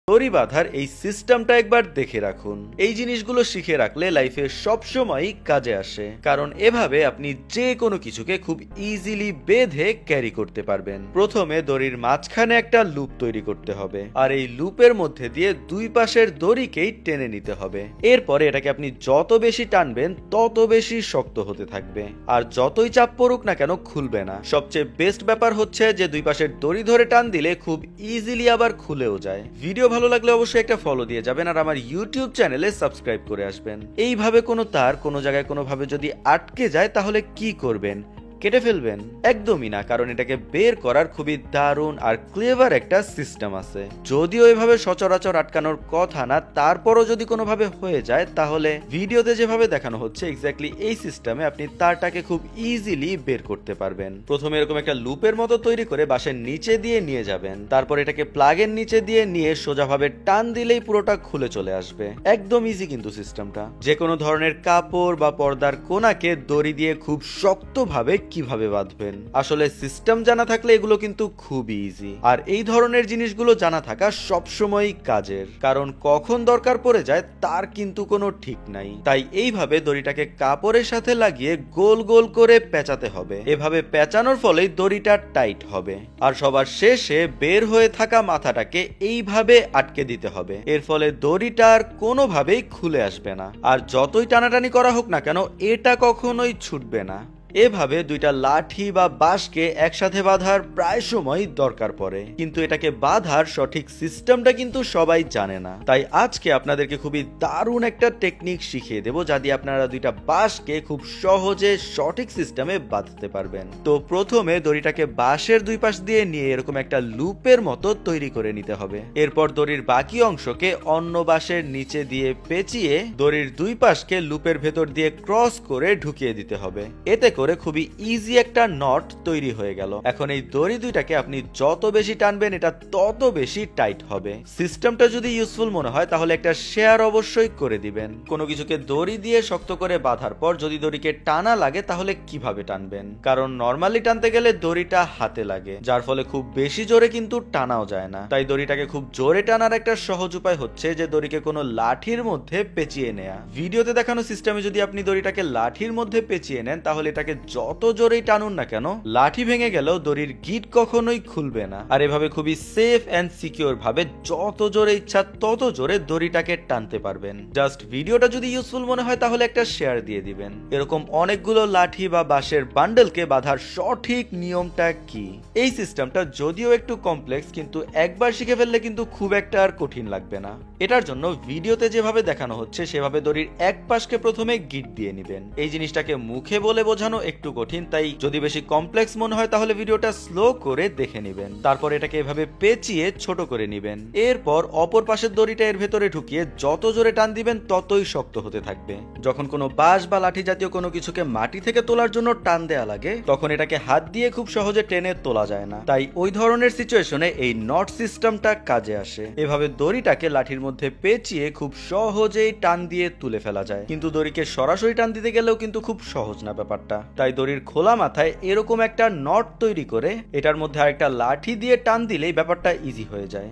দড়ি বাঁধার এই সিস্টেমটা একবার দেখে রাখুন। এই জিনিসগুলো শিখে রাখলে লাইফে সবসময়ই কাজে আসে, কারণ এভাবে আপনি যে কোনো কিছুকে খুব ইজিলি বেঁধে ক্যারি করতে পারবেন। প্রথমে দড়ির মাঝখানে একটা লুপ তৈরি করতে হবে, আর এই লুপের মধ্যে দিয়ে দুই পাশের দড়িকেই টেনে নিতে হবে। এরপরে এটাকে আপনি যত বেশি টানবেন তত বেশি শক্ত হতে থাকবে, আর যতই চাপ পড়ুক না কেন খুলবে না। সবচেয়ে বেস্ট ব্যাপার হচ্ছে যে দুই পাশের দড়ি ধরে টান দিলে খুব ইজিলি আবার খুলেও যায়। ভিডিও ভালো লাগলে অবশ্যই একটা ফলো দিয়ে যাবেন, আর আমার ইউটিউব চ্যানেলে সাবস্ক্রাইব করে আসবেন। এইভাবে কোনো তার কোনো জায়গায় কোনোভাবে যদি আটকে যায় তাহলে কি করবেন? কেটে ফেলবেন? একদমই না, কারণ এটাকে বের করার খুবই দারুণ আর ক্লেভার একটা সিস্টেম আছে। যদিও এভাবে সচরাচর আটকানোর কথা না, তারপরও যদি কোনোভাবে হয়ে যায় তাহলে ভিডিওতে যেভাবে দেখানো হচ্ছে এক্স্যাক্টলি এই সিস্টেমে আপনি তারটাকে খুব ইজিলি বের করতে পারবেন। প্রথমে এরকম একটা লুপের মতো তৈরি করে বাঁশের নিচে দিয়ে নিয়ে যাবেন, তারপর এটাকে প্লাগের নিচে দিয়ে নিয়ে সোজাভাবে টান দিলেই পুরোটা খুলে চলে আসবে। একদম ইজি কিন্তু সিস্টেমটা। যে কোনো ধরনের কাপড় বা পর্দার কোনাকে দড়ি দিয়ে খুব শক্তভাবে কিভাবে বাঁধবেন, আসলে সিস্টেম জানা থাকলে এগুলো কিন্তু খুবই ইজি। আর এই ধরনের জিনিসগুলো জানা থাকা সবসময় কাজের, কারণ কখন দরকার পড়ে যায় তার কিন্তু কোনো ঠিক নাই। তাই এইভাবে দড়িটাকে কাপড়ের সাথে লাগিয়ে গোল গোল করে পেঁচাতে হবে। এভাবে পেঁচানোর ফলেই দড়িটা টাইট হবে। আর সবার শেষে বের হয়ে থাকা মাথাটাকে এইভাবে আটকে দিতে হবে। এর ফলে দড়িটা আর কোনোভাবেই খুলে আসবে না, আর যতই টানাটানি করা হোক না কেন এটা কখনোই ছুটবে না। এভাবে দুইটা লাঠি বা বাঁশকে একসাথে বাঁধার প্রায় সময় দরকার পড়ে, কিন্তু এটাকে বাঁধার সঠিক সিস্টেমটা কিন্তু সবাই জানে না। তাই আজকে আপনাদেরকে খুবই দারুণ একটা টেকনিক শিখিয়ে দেব, যা দিয়ে আপনারা দুইটা বাঁশকে খুব সহজে সঠিক সিস্টেমে বাঁধতে পারবেন। তো প্রথমে দড়িটাকে বাঁশের দুই পাশ দিয়ে নিয়ে এরকম একটা লুপের মতো তৈরি করে নিতে হবে। এরপর দড়ির বাকি অংশকে অন্য বাঁশের নিচে দিয়ে পেঁচিয়ে দড়ির দুই পাশকে লুপের ভেতর দিয়ে ক্রস করে ঢুকিয়ে দিতে হবে। এতে করে খুবই ইজি একটা নট তৈরি হয়ে গেল। এখন এই দড়ি দুইটাকে আপনি যত বেশি টানবেন এটা তত বেশি টাইট হবে। সিস্টেমটা যদি ইউজফুল মনে হয় তাহলে একটা শেয়ার অবশ্যই করে দিবেন। কোনো কিছুকে দড়ি দিয়ে শক্ত করে বাঁধার পর যদি দড়িকে টানা লাগে তাহলে কিভাবে টানবেন? কারণ নরমালি টানতে গেলে দড়িটা হাতে লাগে, যার ফলে খুব বেশি জোরে কিন্তু টানাও যায় না। তাই দড়িটাকে খুব জোরে টানার একটা সহজ উপায় হচ্ছে যে দড়িকে কোনো লাঠির মধ্যে পেঁচিয়ে নেয়া। ভিডিওতে দেখানো সিস্টেমে যদি আপনি দড়িটাকে লাঠির মধ্যে পেঁচিয়ে নেন তাহলে এটাকে যত জোরেই টানুন না কেন লাঠি ভেঙে গেলেও দড়ির গিট কখনোই খুলবে না। আর এভাবে খুবই সেফ এন্ড সিকিউর ভাবে যত জোরে ইচ্ছা তত জোরে দড়িটাকে টানতে পারবেন। জাস্ট ভিডিওটা যদি ইউজফুল মনে হয় তাহলে একটা শেয়ার দিয়ে দিবেন। এরকম অনেকগুলো লাঠি বা বাঁশের বান্ডেলকে বাঁধার সঠিক নিয়মটা কি? এই সিস্টেমটা যদিও একটু কমপ্লেক্স, কিন্তু একবার শিখে ফেললে কিন্তু খুব একটা আর কঠিন লাগবে না। এটার জন্য ভিডিওতে যেভাবে দেখানো হচ্ছে সেভাবে দড়ির এক পাশকে প্রথমে গিট দিয়ে নেবেন। এই জিনিসটাকে মুখে বলে বোঝানো একটু কঠিন, তাই যদি বেশি কমপ্লেক্স মনে হয় তাহলে ভিডিওটা স্লো করে দেখে নেবেন। তারপর এটাকে এভাবে পেঁচিয়ে ছোট করে নেবেন। এরপর অপর পাশের দড়িটা এর ভেতরে ঢুকিয়ে যত জোরে টান দিবেন ততই শক্ত হতে থাকবে। যখন কোনো বাঁশ বা লাঠি জাতীয় কোনো কিছুকে মাটি থেকে তোলার জন্য টান দেয়া লাগে তখন এটাকে হাত দিয়ে খুব সহজে টেনে তোলা যায় না। তাই ওই ধরনের সিচুয়েশনে এই নট সিস্টেমটা কাজে আসে। এভাবে দড়িটাকে লাঠির মধ্যে পেঁচিয়ে খুব সহজেই টান দিয়ে তুলে ফেলা যায়, কিন্তু দড়িকে সরাসরি টান দিতে গেলেও কিন্তু খুব সহজ না ব্যাপারটা। তাই দড়ির খোলা মাথায় এরকম একটা নট তৈরি করে এটার মধ্যে আরেকটা লাঠি দিয়ে টান দিলেই ব্যাপারটা ইজি হয়ে যায়।